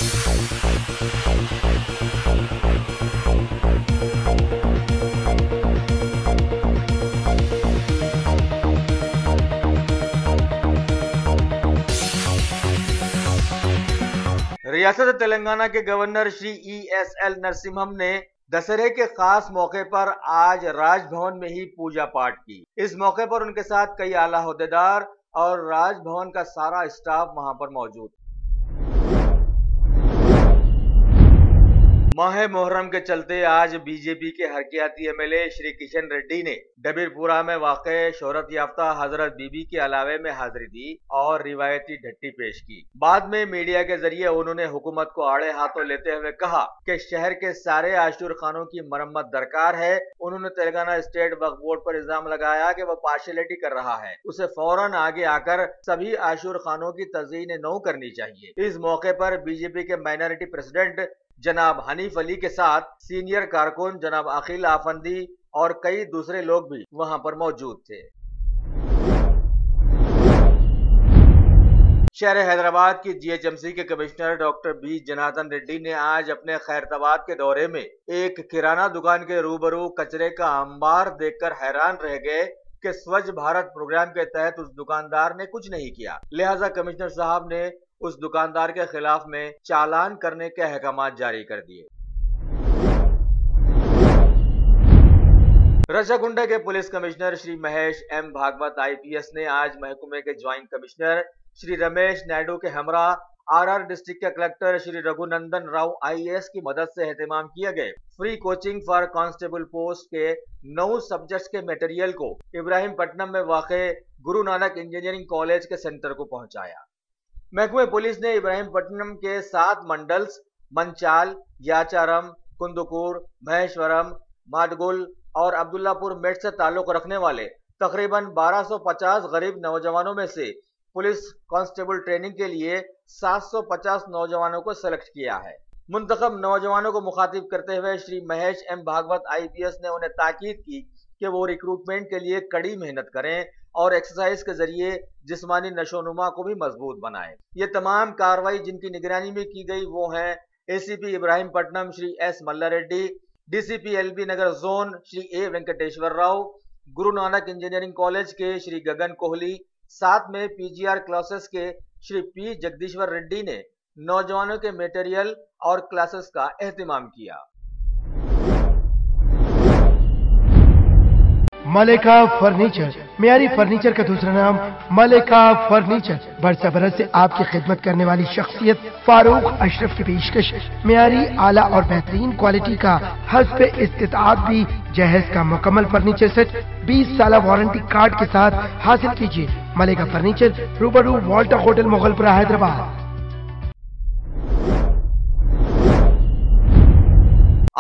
ریاست تلنگانہ کے گورنر شری ESL نرسمہم نے دسہرے کے خاص موقع پر آج راج بھون میں ہی پوجا پاٹ کی۔ اس موقع پر ان کے ساتھ کئی اعلیٰ عہدیدار اور راج بھون کا سارا اسٹاف وہاں پر موجود تھا۔ ماہ محرم کے چلتے آج BJP کے حرکیاتی MLA شری کشن ریڈی نے ڈبیر پورہ میں واقع شہرت یافتہ حضرت بی بی کے علاوے میں حاضری دی اور روایتی ڈھٹی پیش کی۔ بعد میں میڈیا کے ذریعے انہوں نے حکومت کو آڑے ہاتھوں لیتے ہوئے کہا کہ شہر کے سارے عاشور خانوں کی مرمت درکار ہے۔ انہوں نے تلنگانہ اسٹیٹ وقف بورڈ پر الزام لگایا کہ وہ پارشلٹی کر رہا ہے، اسے فوراً آگے آ کر سبھی عاشور خانوں کی تزئین نو کرنی چاہیے۔ اس موقع پر BJP کے مائنارٹی پریزیڈنٹ جناب حنیف علی کے ساتھ سینئر کارکن جناب عقیل آفندی اور کئی دوسرے لوگ بھی وہاں پر موجود تھے۔ شہر حیدرآباد کی GHMC کے کمشنر ڈاکٹر B جناتن ریڈی نے آج اپنے خیرتباد کے دورے میں ایک کرانہ دکان کے روبرو کچرے کا انبار دیکھ کر حیران رہ گئے کہ سوچھ بھارت پروگرام کے تحت اس دکاندار نے کچھ نہیں کیا، لہٰذا کمشنر صاحب نے اس دکاندار کے خلاف میں چالان کرنے کے احکامات جاری کر دیے۔ رچاکنڈا کے پولیس کمشنر شری مہیش M بھاگوت IPS نے آج محکمے کے جوائنٹ کمشنر شری رمیش نائیڈو کے ہمراہ RR ڈسٹرکٹ کے کلکٹر شری رگھو نندن راؤ IAS کی مدد سے اہتمام کیے گئے free coaching for constable post کے 9 سبجیکٹس کے میٹیریل کو ابراہیم پٹنم میں واقع گرو نانک انجینئرنگ کالج کے سینٹر کو پہنچایا۔ محکمہ پولیس نے ابراہیم پٹنم کے 7 منڈلز منچال، یاچارم، کندکور، مہیشورم، ماڈگل اور عبداللہ پور میٹ سے تعلق رکھنے والے تقریباً 1250 غریب نوجوانوں میں سے پولیس کانسٹیبل ٹریننگ کے لیے 750 نوجوانوں کو سلیکٹ کیا ہے۔ منتخب نوجوانوں کو مخاطب کرتے ہوئے شری مہیش M بھاگوت IPS نے انہیں تاکید کی کہ وہ ریکروٹمنٹ کے لیے کڑی محنت کریں اور ایکسرسائز کے ذریعے جسمانی نشو نما کو بھی مضبوط بنائیں۔ یہ تمام کارروائی جن کی نگرانی میں کی گئی وہ ہیں ACP Ibrahim Patnam Shri S Malla Reddy, DCP LB Nagar zone Shri A Venkateshwar Rao, Guru Nanak engineering college کے شری گگن کوہلی، ساتھ میں PGR کلاسز کے شری P جگدیشور ریڈی نے نوجوانوں کے میٹیریل اور کلاسز کا اہتمام کیا۔ ملیکا فرنیچر معیاری فرنیچر کا دوسرا نام ملیکا فرنیچر برسہ برس سے آپ کی خدمت کرنے والی شخصیت فاروق اشرف کی پیشکش معیاری اعلیٰ اور بہترین کوالٹی کا حسب استطاعت بھی جہیز کا مکمل فرنیچر سیٹ 20 سالہ وارنٹی کارڈ کے ساتھ حاصل کیجیے۔ ملیکا فرنیچر روبرو والٹا ہوٹل مغل پورہ حیدرآباد۔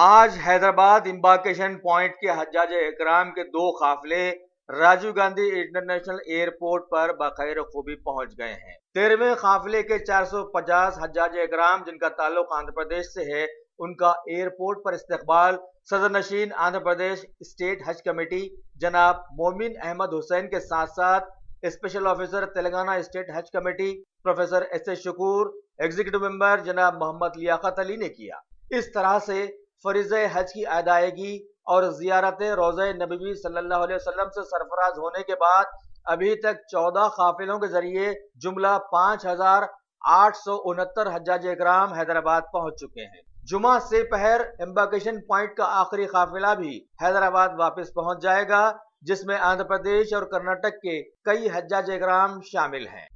آج حیدرآباد امبارکیشن پوائنٹ کے حجاج اکرام کے 2 قافلے راجیو گاندھی انٹرنیشنل ایئرپورٹ پر بخیر خوبی پہنچ گئے ہیں۔ 13ویں قافلے کے 450 حجاج اکرام جن کا تعلق آندھرا پردیش سے ہے، ان کا ایئرپورٹ پر استقبال صدر نشین آندھرا پردیش اسٹیٹ حج کمیٹی جناب مومن احمد حسین کے ساتھ ساتھ اسپیشل آفیسر تلنگانہ اسٹیٹ حج کمیٹی پروفیسر S شکور، ایگزیکٹو ممبر جناب محمد لیاقت علی نے کیا۔ اس طرح سے فریضہ حج کی ادائیگی اور زیارت روضہ نبوی صلی اللہ علیہ وسلم سے سرفراز ہونے کے بعد ابھی تک 14 قافلوں کے ذریعے جملہ 5869 حجاج اکرام حیدرآباد پہنچ چکے ہیں۔ جمعہ سے پہر امبارکیشن پوائنٹ کا آخری قافلہ بھی حیدرآباد واپس پہنچ جائے گا، جس میں آندھرا پردیش اور کرناٹک کے کئی حجاج اکرام شامل ہیں۔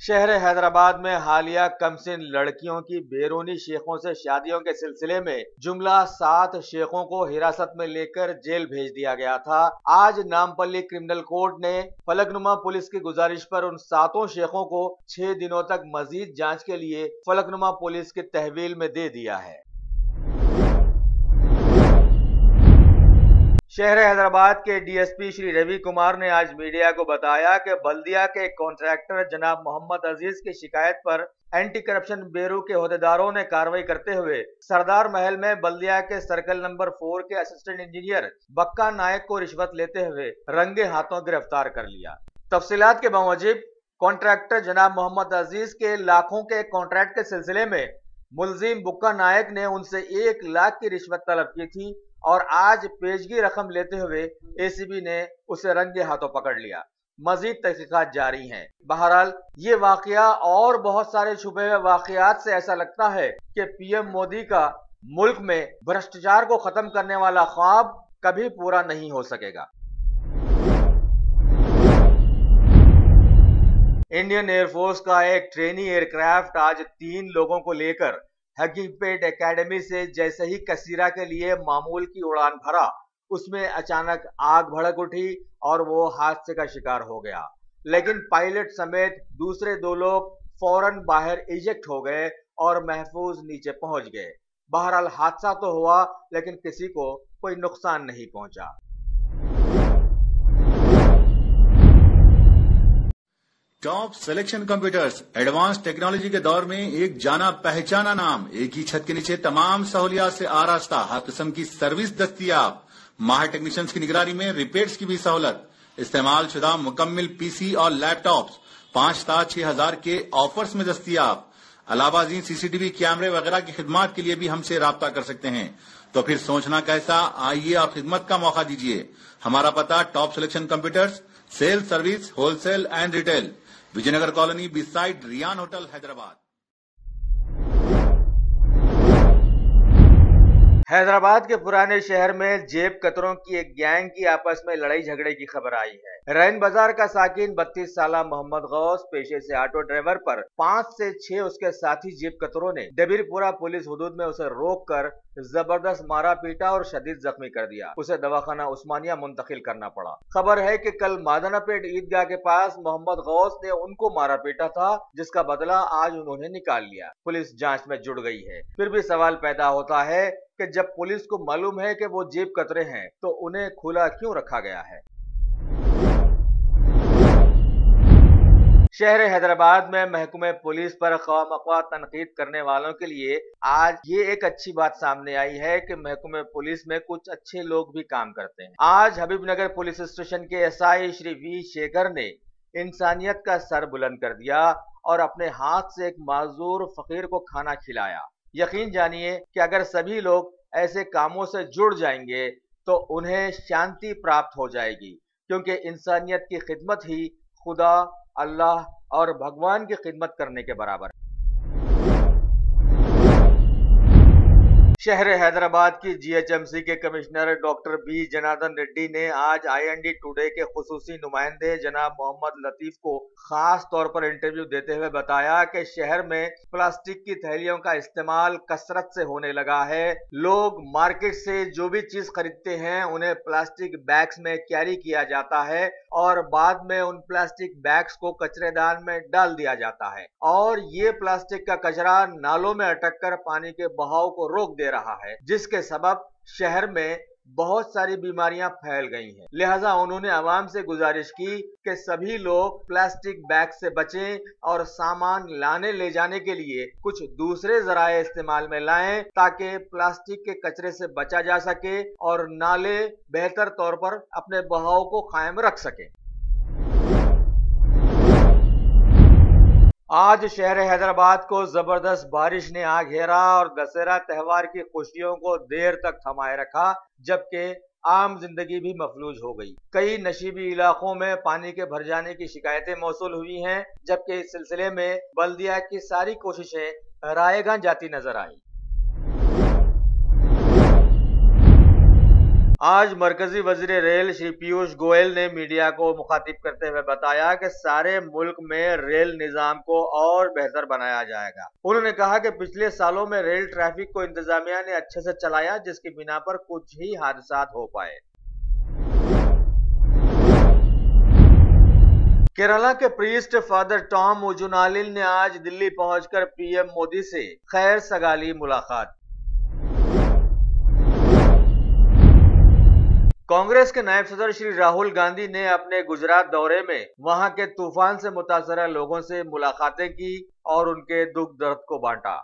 شہر حیدرآباد میں حالیہ کم سن لڑکیوں کی بیرونی شیخوں سے شادیوں کے سلسلے میں جملہ 7 شیخوں کو حراست میں لے کر جیل بھیج دیا گیا تھا۔ آج نامپلی کرمنل کورٹ نے فلکنما پولیس کی گزارش پر ان 7 شیخوں کو 6 دنوں تک مزید جانچ کے لیے فلکنما پولیس کے تحویل میں دے دیا ہے۔ شہر حیدرآباد کے DSP شری روی کمار نے آج میڈیا کو بتایا کہ بلدیہ کے کانٹریکٹر جناب محمد عزیز کی شکایت پر اینٹی کرپشن بیورو کے عہدیداروں نے کارروائی کرتے ہوئے سردار محل میں بلدیہ کے سرکل نمبر 4 کے اسسٹنٹ انجینئر بکا نائک کو رشوت لیتے ہوئے رنگے ہاتھوں گرفتار کر لیا۔ تفصیلات کے موجب कॉन्ट्रैक्टर जनाब मोहम्मद अजीज के लाखों के कॉन्ट्रैक्ट के सिलसिले में मुलजिम बुक्का नायक ने उनसे 1 लाख की रिश्वत तलब की थी और आज पेशगी रकम लेते हुए एसीबी ने उसे रंगे हाथों पकड़ लिया। मजीद तहकीकात जारी हैं। बहरहाल ये वाकया और बहुत सारे छुपे हुए वाकयात से ऐसा लगता है कि पीएम मोदी का मुल्क में भ्रष्टाचार को खत्म करने वाला ख्वाब कभी पूरा नहीं हो सकेगा। इंडियन एयरफोर्स का एक ट्रेनी एयरक्राफ्ट आज 3 लोगों को लेकर हकीमपेट एकेडमी से जैसे ही कसीरा के लिए मामूल की उड़ान भरा, उसमें अचानक आग भड़क उठी और वो हादसे का शिकार हो गया। लेकिन पायलट समेत दूसरे 2 लोग फौरन बाहर इजेक्ट हो गए और महफूज नीचे पहुंच गए। बहरहाल हादसा तो हुआ, लेकिन किसी को कोई नुकसान नहीं पहुंचा। Top selection computers advance technology के दौर में एक जाना पहचाना नाम, एक ही छत के नीचे तमाम सहूलियात से आरास्ता, हर किस्म की सर्विस दस्तयाब, माहिर टेक्नीशियंस की निगरानी में रिपेयर्स की भी सहूलत, इस्तेमाल शुदा मुकम्मल पीसी और लैपटॉप्स 5,6,000 के ऑफर्स में दस्तयाब। अलावा सीसीटीवी कैमरे वगैरह की खिदमत के लिए भी हमसे राब्ता कर सकते हैं। तो फिर सोचना कैसा, आइए आप खिदमत का मौका दीजिए। हमारा पता top selection computers, sale service, wholesale and retail, Vijayanagar colony beside Riyan hotel, Hyderabad. Hyderabad के पुराने शहर में जेब कतरों की एक गैंग की आपस में लड़ाई झगड़े की खबर आई है। रैन बाजार का साकिन 32 साला मोहम्मद गौस पेशे से ऑटो ड्राइवर पर 5 से 6 उसके साथी जेब कतरों ने दबीरपुरा पुलिस हुदूद में उसे रोककर जबरदस्त मारा पीटा और शदीद जख्मी कर दिया। उसे दवाखाना उस्मानिया मुंतकिल करना पड़ा। खबर है कि कल मादनापेट ईदगाह के पास मोहम्मद गौस ने उनको मारा पीटा था, जिसका बदला आज उन्होंने निकाल लिया। पुलिस जांच में जुड़ गई है। फिर भी सवाल पैदा होता है कि जब पुलिस को मालूम है कि वो जेब कतरे हैं, तो उन्हें खुला क्यों रखा गया है। शहर हैदराबाद में महकमे पुलिस पर ख्वामख्वाह तनकीद करने वालों के लिए आज ये एक अच्छी बात सामने आई है कि महकमे पुलिस में कुछ अच्छे लोग भी काम करते हैं। आज हबीबनगर पुलिस स्टेशन के एसआई श्री वी शेखर ने इंसानियत का सर बुलंद कर दिया और अपने हाथ से एक माजूर फकीर को खाना खिलाया। यकीन जानिए कि अगर सभी लोग ऐसे कामों से जुड़ जाएंगे तो उन्हें शांति प्राप्त हो जाएगी, क्योंकि इंसानियत की खिदमत ही खुदा, अल्लाह और भगवान की खिदमत करने के बराबर है। शहर हैदराबाद की जीएचएमसी के commissioner doctor B Janardhan Reddy ने आज आईएनडी टुडे के खुसूसी नुमाइंदे जनाब मोहम्मद लतीफ को खास तौर पर इंटरव्यू देते हुए बताया कि शहर में प्लास्टिक की थैलियों का इस्तेमाल कसरत से होने लगा है। लोग मार्केट से जो भी चीज खरीदते हैं उन्हें प्लास्टिक बैग्स में कैरी किया जाता है और बाद में उन प्लास्टिक बैग्स को कचरेदान में डाल दिया जाता है और ये प्लास्टिक का कचरा नालों में अटक कर पानी के बहाव को रोक दे रहा है, जिसके सबब शहर में बहुत सारी बीमारियां फैल गई हैं। लिहाजा उन्होंने आवाम से गुजारिश की कि सभी लोग प्लास्टिक बैग से बचें और सामान लाने ले जाने के लिए कुछ दूसरे जराए इस्तेमाल में लाएं, ताकि प्लास्टिक के कचरे से बचा जा सके और नाले बेहतर तौर पर अपने बहाव को कायम रख सकें। आज शहर हैदराबाद को जबरदस्त बारिश ने आ घेरा और दशहरा त्योहार की खुशियों को देर तक थमाए रखा, जबकि आम जिंदगी भी मफलूज हो गई। कई नशीबी इलाकों में पानी के भर जाने की शिकायतें मौसूल हुई हैं, जबकि इस सिलसिले में बल्दिया की सारी कोशिशें रायगां जाती नजर आई। आज मरकजी वजीर रेल श्री पीयूष गोयल ने मीडिया को मुखातिब करते हुए बताया कि सारे मुल्क में रेल निजाम को और बेहतर बनाया जाएगा। उन्होंने कहा कि पिछले सालों में रेल ट्रैफिक को इंतजामिया ने अच्छे से चलाया, जिसकी बिना पर कुछ ही हादसात हो पाए। केरला के प्रीस्ट फादर टॉम उजुनालिन ने आज दिल्ली पहुंचकर पीएम मोदी से खैर सगाली मुलाकात। कांग्रेस के नायब सदर श्री राहुल गांधी ने अपने गुजरात दौरे में वहां के तूफान से मुतासरा लोगों से मुलाकातें की और उनके दुख दर्द को बांटा।